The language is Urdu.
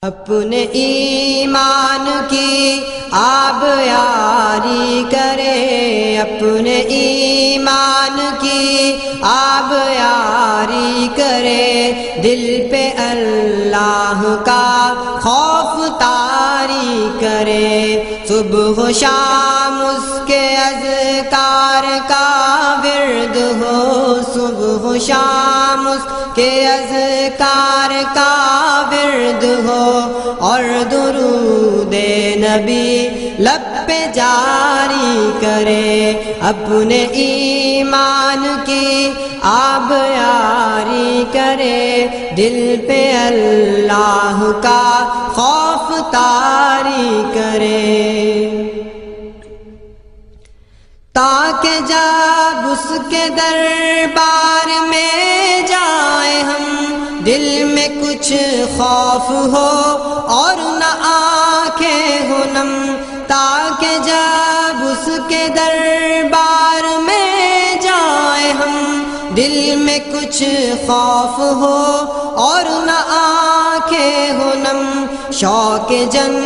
اپنے ایمان کی آب یاری کرے، اپنے ایمان کی آب یاری کرے، دل پہ اللہ کا خوف طاری کرے، صبح و شام اس کے اذکار کا ورد ہو، صبح و شام اس کے اذکار کا ورد ہو، اور درود نبی لب پہ جاری کرے، اپنے ایمان کی آب یاری کرے، دل پہ اللہ کا خوف طاری کرے، تاکہ جب اس کے دربار میں جائیں ہم، دل میں کچھ خوف ہو اور نہ آنکھیں ہو نم، تاکہ جب اس کے دربار میں جائیں ہم، دل میں کچھ خوف ہو اور نہ آنکھیں ہو نم، شوق جنت